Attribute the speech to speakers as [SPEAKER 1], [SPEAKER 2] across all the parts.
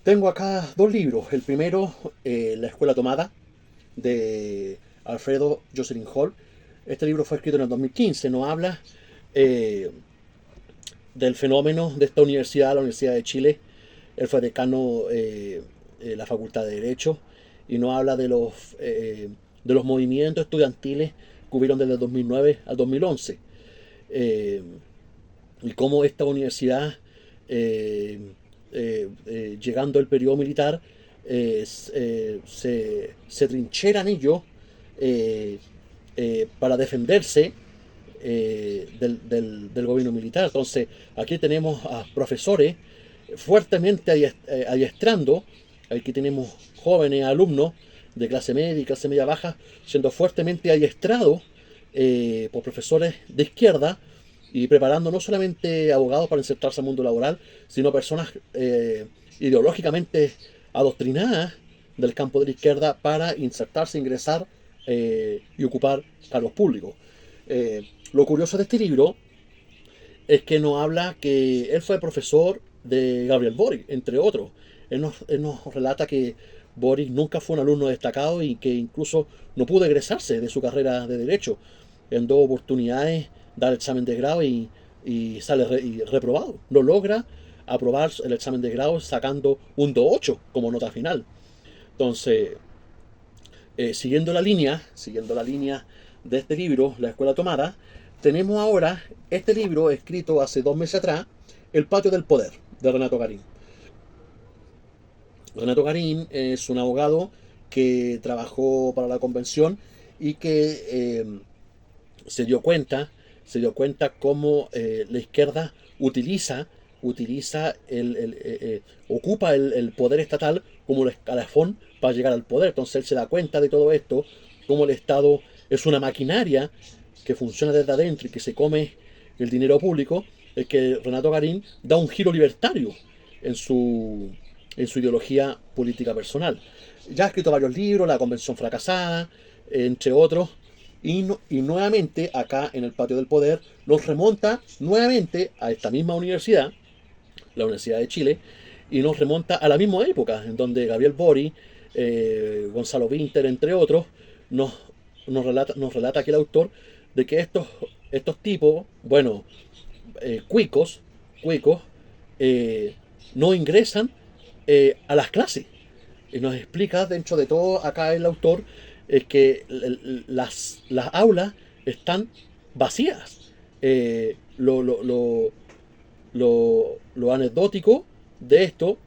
[SPEAKER 1] Tengo acá dos libros. El primero, La Escuela Tomada, de Alfredo Jocelyn Hall. Este libro fue escrito en el 2015. Nos habla eh, del fenómeno de esta universidad, la Universidad de Chile. Él fue decano de la Facultad de Derecho y nos habla de los movimientos estudiantiles que hubieron desde el 2009 al 2011. Eh, y cómo esta universidad, eh, llegando el periodo militar, se trinchera en ello eh, para defenderse del gobierno militar. Entonces, aquí tenemos a profesores fuertemente adiestrando, aquí tenemos jóvenes alumnos de clase media y clase media baja siendo fuertemente adiestrados por profesores de izquierda y preparando no solamente abogados para insertarse al mundo laboral, sino personas ideológicamente adoctrinadas del campo de la izquierda para insertarse, ingresar y ocupar cargos públicos. Lo curioso de este libro es que nos habla que él fue profesor de Gabriel Boric, entre otros. Él nos relata que Boric nunca fue un alumno destacado y que incluso no pudo egresarse de su carrera de Derecho. En dos oportunidades da el examen de grado y sale reprobado. No logra aprobar el examen de grado sacando un 2.8 como nota final. Entonces, siguiendo la línea de este libro, La Escuela Tomada, tenemos ahora este libro escrito hace 2 meses atrás, El Patio del Poder, de Renato Garín. Renato Garín es un abogado que trabajó para la convención y que se dio cuenta, se dio cuenta cómo la izquierda ocupa el poder estatal como el escalafón para llegar al poder. Entonces él se da cuenta de todo esto, cómo el Estado es una maquinaria que funciona desde adentro y que se come el dinero público. Es que Renato Garín da un giro libertario en su, en su ideología política personal. Ya ha escrito varios libros, La Convención Fracasada, entre otros, y nuevamente acá en el Patio del Poder nos remonta nuevamente a esta misma universidad, la Universidad de Chile, y nos remonta a la misma época en donde Gabriel Bori, Gonzalo Winter, entre otros, nos, nos relata aquí el autor de que estos tipos, bueno, cuicos, cuicos, eh, no ingresan a las clases. Y nos explica dentro de todo acá el autor que las aulas están vacías. Lo anecdótico de esto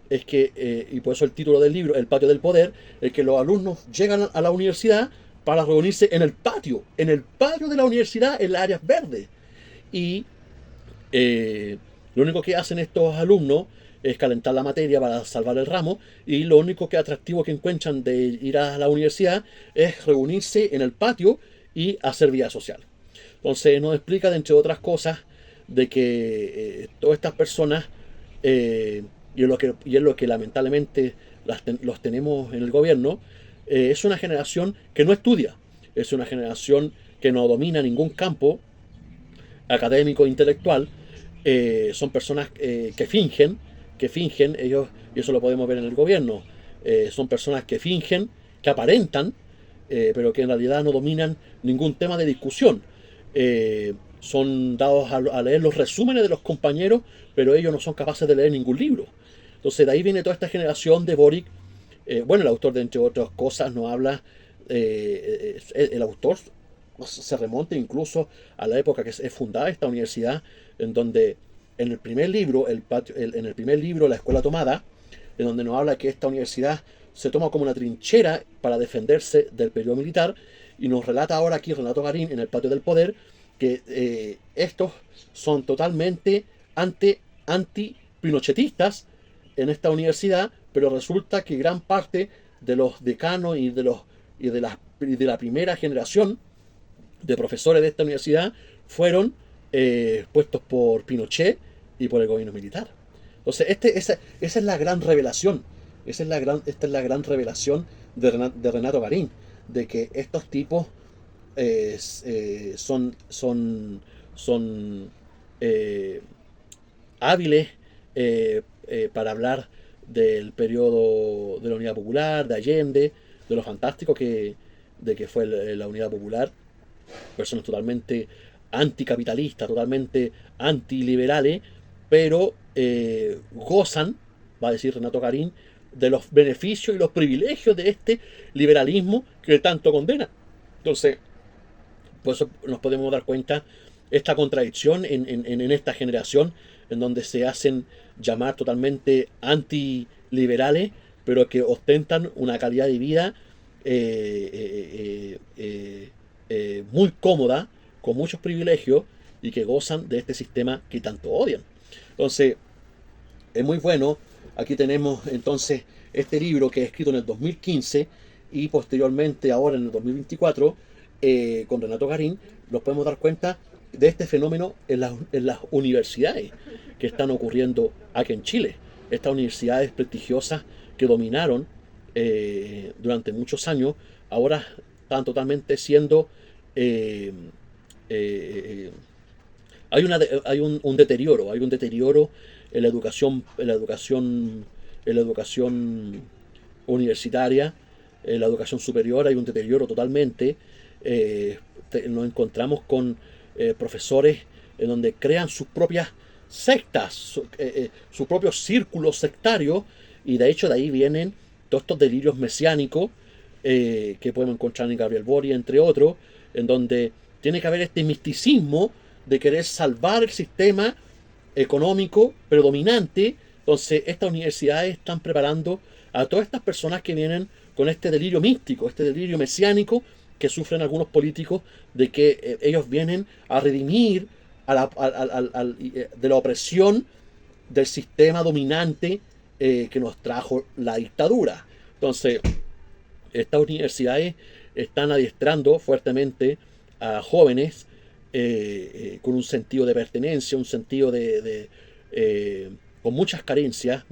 [SPEAKER 1] es que, y por eso el título del libro, El Patio del Poder, es que los alumnos llegan a la universidad para reunirse en el patio de la universidad, en las áreas verdes. Y eh, lo único que hacen estos alumnos es calentar la materia para salvar el ramo y lo único que atractivo que encuentran de ir a la universidad es reunirse en el patio y hacer vida social. Entonces nos explica, de entre otras cosas, de que todas estas personas, eh, y es lo que lamentablemente los tenemos en el gobierno, es una generación que no estudia, es una generación que no domina ningún campo académico e intelectual. Son personas que fingen, ellos, y eso lo podemos ver en el gobierno, son personas que fingen, que aparentan, pero que en realidad no dominan ningún tema de discusión. Son dados a leer los resúmenes de los compañeros, pero ellos no son capaces de leer ningún libro. Entonces de ahí viene toda esta generación de Boric. Bueno, el autor, de entre otras cosas, nos habla, el autor se remonta incluso a la época que es fundada esta universidad, en donde en el primer libro, en el primer libro, La Escuela Tomada, en donde nos habla que esta universidad se toma como una trinchera para defenderse del periodo militar, y nos relata ahora aquí Renato Garín en El Patio del Poder que estos son totalmente anti-pinochetistas en esta universidad, pero resulta que gran parte de los decanos y de la primera generación de profesores de esta universidad fueron puestos por Pinochet y por el gobierno militar. Entonces, esa es la gran revelación. Esta es la gran revelación de Renato Garín, de que estos tipos son eh, hábiles para hablar del periodo de la Unidad Popular, de Allende, de lo fantástico de que fue la Unidad Popular, personas totalmente anticapitalistas, totalmente antiliberales, pero gozan, va a decir Renato Garín, de los beneficios y los privilegios de este liberalismo que tanto condena. Entonces, por eso nos podemos dar cuenta esta contradicción en esta generación, en donde se hacen llamar totalmente antiliberales, pero que ostentan una calidad de vida muy cómoda, con muchos privilegios, y que gozan de este sistema que tanto odian. Entonces, es muy bueno. Aquí tenemos entonces este libro que es escrito en el 2015 y posteriormente ahora en el 2024 con Renato Garín. Nos podemos dar cuenta de este fenómeno en las universidades que están ocurriendo aquí en Chile. Estas universidades prestigiosas que dominaron durante muchos años, ahora están totalmente siendo... eh, eh, hay un deterioro en la educación universitaria, en la educación superior hay un deterioro totalmente. Nos encontramos con profesores en donde crean sus propias sectas, sus propios círculos sectarios, y de hecho de ahí vienen todos estos delirios mesiánicos que podemos encontrar en Gabriel Boric, entre otros, en donde tiene que haber este misticismo de querer salvar el sistema económico predominante. Entonces, estas universidades están preparando a todas estas personas que vienen con este delirio místico, este delirio mesiánico que sufren algunos políticos, de que ellos vienen a redimir de la opresión del sistema dominante que nos trajo la dictadura. Entonces, estas universidades están adiestrando fuertemente a jóvenes con un sentido de pertenencia, un sentido con muchas carencias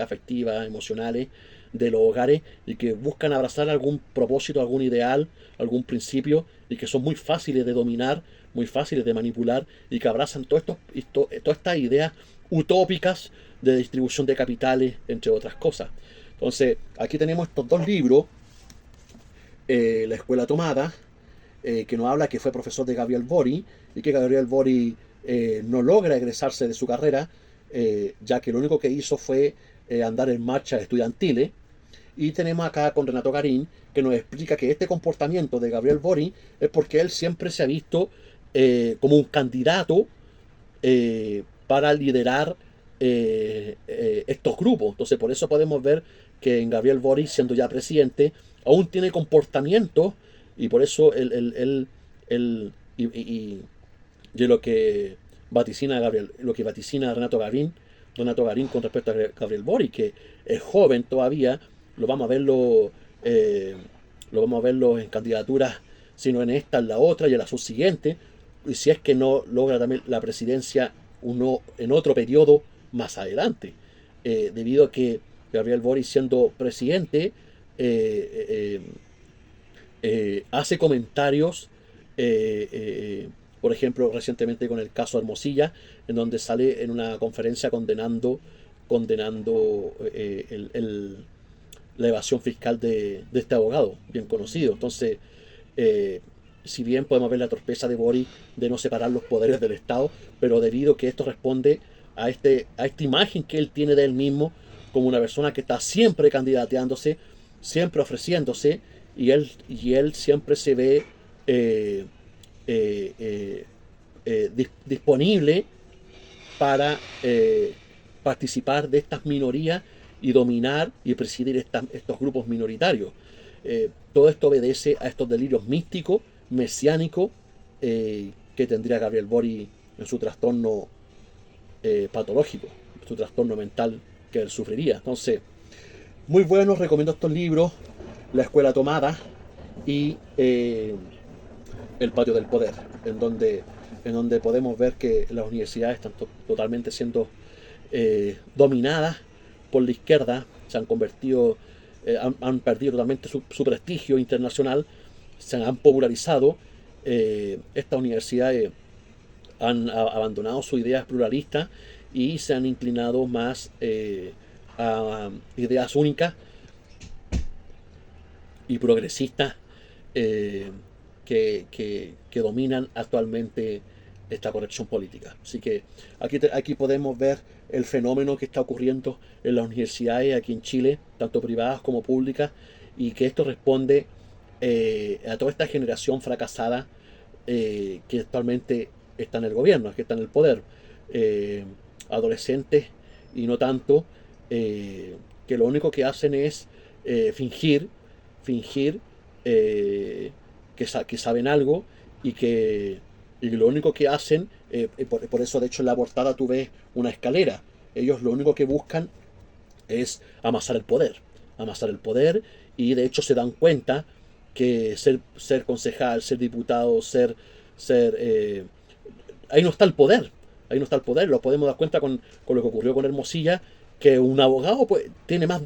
[SPEAKER 1] afectivas, emocionales de los hogares, y que buscan abrazar algún propósito, algún ideal, algún principio, y que son muy fáciles de dominar, muy fáciles de manipular, y que abrazan todas estas ideas utópicas de distribución de capitales, entre otras cosas. Entonces, aquí tenemos estos dos libros, La Escuela Tomada, que nos habla que fue profesor de Gabriel Boric, y que Gabriel Boric no logra egresarse de su carrera, ya que lo único que hizo fue andar en marchas estudiantiles. Y tenemos acá con Renato Garín, que nos explica que este comportamiento de Gabriel Boric es porque él siempre se ha visto como un candidato para liderar estos grupos. Entonces, por eso podemos ver que en Gabriel Boric, siendo ya presidente, aún tiene comportamientos, y por eso y lo que vaticina Gabriel, lo que vaticina Renato Garín con respecto a Gabriel Boric, que es joven todavía, lo vamos a verlo, lo vamos a verlo en candidaturas, sino en esta, en la otra y en la subsiguiente, y si es que no logra también la presidencia en otro periodo más adelante, debido a que Gabriel Boric, siendo presidente, hace comentarios, por ejemplo, recientemente con el caso Hermosilla, en donde sale en una conferencia condenando la evasión fiscal de este abogado, bien conocido. Entonces, si bien podemos ver la torpeza de Boric de no separar los poderes del Estado, pero debido a que esto responde a esta imagen que él tiene de él mismo como una persona que está siempre candidateándose, siempre ofreciéndose, y él siempre se ve disponible para participar de estas minorías y dominar y presidir estos grupos minoritarios. Todo esto obedece a estos delirios místicos, mesiánicos, que tendría Gabriel Boric en su trastorno patológico, su trastorno mental que él sufriría. Entonces, muy bueno, recomiendo estos libros, La Escuela Tomada y El Patio del Poder, en donde podemos ver que las universidades están totalmente siendo dominadas por la izquierda, se han convertido, han perdido totalmente su prestigio internacional, se han popularizado. Estas universidades han abandonado sus ideas pluralistas y se han inclinado más a ideas únicas y progresistas eh, que dominan actualmente esta corrección política. Así que aquí podemos ver el fenómeno que está ocurriendo en las universidades aquí en Chile, tanto privadas como públicas, y que esto responde a toda esta generación fracasada que actualmente está en el gobierno, que está en el poder. Eh, Adolescentes y no tanto, que lo único que hacen es fingir que saben algo y y lo único que hacen, por eso de hecho en la portada tú ves una escalera. Ellos lo único que buscan es amasar el poder y de hecho se dan cuenta que ser concejal, ser diputado, ser ahí no está el poder, ahí no está el poder, lo podemos dar cuenta con lo que ocurrió con Hermosilla, que un abogado pues tiene más,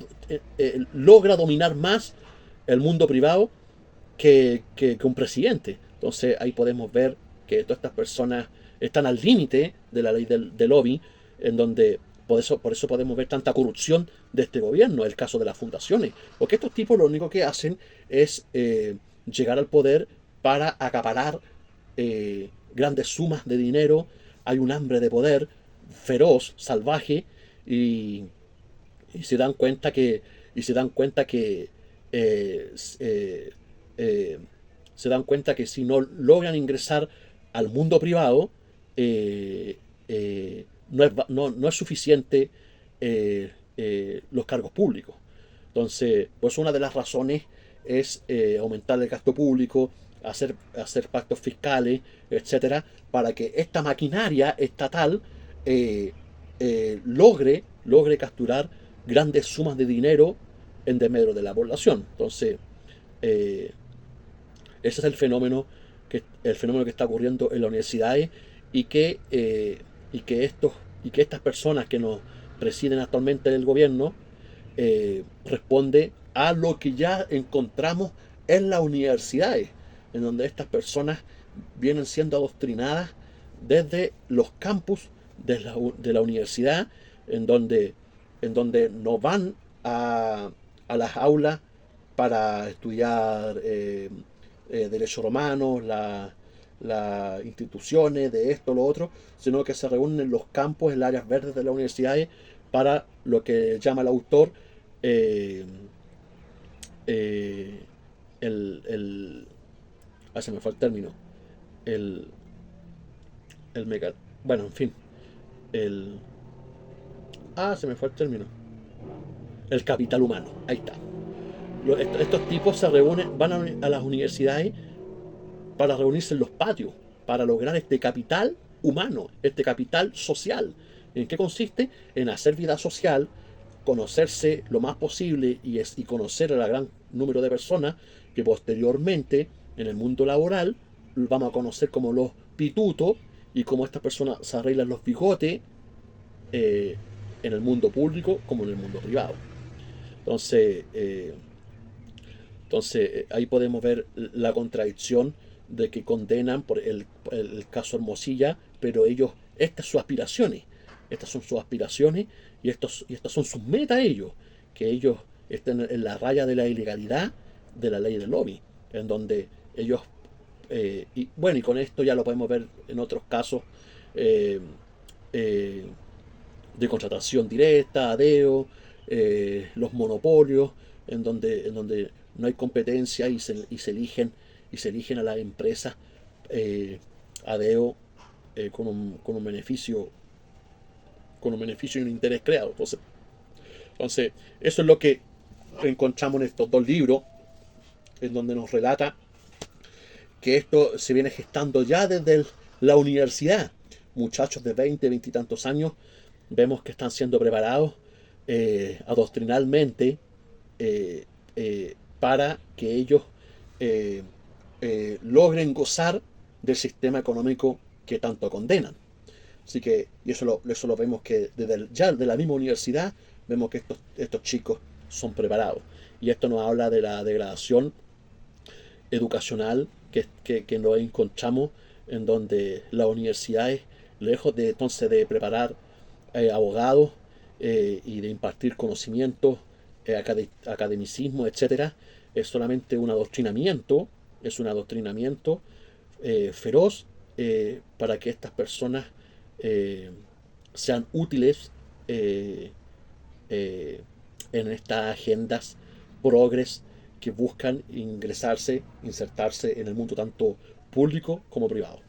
[SPEAKER 1] logra dominar más el mundo privado que un presidente. Entonces ahí podemos ver que todas estas personas están al límite de la ley del lobby, en donde por eso podemos ver tanta corrupción de este gobierno, el caso de las fundaciones, porque estos tipos lo único que hacen es llegar al poder para acaparar grandes sumas de dinero, hay un hambre de poder feroz, salvaje, y, y se dan cuenta que y se dan cuenta que eh, eh, eh, se dan cuenta que si no logran ingresar al mundo privado no es suficiente los cargos públicos. Entonces, pues una de las razones es aumentar el gasto público, hacer pactos fiscales, etcétera, para que esta maquinaria estatal eh, logre capturar grandes sumas de dinero en desmedro de la población. Entonces, eh, ese es el fenómeno que está ocurriendo en las universidades y y que y que estas personas que nos presiden actualmente en el gobierno responde a lo que ya encontramos en las universidades, en donde estas personas vienen siendo adoctrinadas desde los campus de la universidad, en donde, en donde no van a las aulas para estudiar derecho romano, las instituciones de esto, lo otro, sino que se reúnen en los campos, en las áreas verdes de las universidades, para lo que llama el autor eh, eh, el se me fue el término, el, el mega, bueno, en fin, el, se me fue el término, el capital humano, ahí está. Estos tipos se reúnen, van a las universidades para reunirse en los patios, para lograr este capital humano, este capital social. ¿En qué consiste? En hacer vida social, conocerse lo más posible y conocer a la gran número de personas que posteriormente en el mundo laboral vamos a conocer como los pitutos y cómo estas personas se arreglan los bigotes eh, en el mundo público como en el mundo privado. Entonces, ahí podemos ver la contradicción de que condenan por el caso Hermosilla, pero estas son sus aspiraciones y estas son sus metas ellos, que ellos estén en la raya de la ilegalidad de la ley del lobby, en donde ellos, y bueno, y con esto ya lo podemos ver en otros casos eh, eh, de contratación directa, ADEO, los monopolios, en donde no hay competencia y se eligen a las empresas ADEO con un beneficio y un interés creado. Entonces, eso es lo que encontramos en estos dos libros, en donde nos relata que esto se viene gestando ya desde la universidad. Muchachos de 20 y tantos años, vemos que están siendo preparados adoctrinalmente para que ellos eh, logren gozar del sistema económico que tanto condenan. Así que, y eso lo vemos que ya de la misma universidad, vemos que estos chicos son preparados. Y esto nos habla de la degradación educacional que nos encontramos, en donde las universidades, lejos de entonces de preparar abogados, y de impartir conocimientos, academicismo, etcétera, es solamente un adoctrinamiento, es un adoctrinamiento feroz para que estas personas eh, sean útiles eh, eh, en estas agendas progres que buscan insertarse en el mundo tanto público como privado.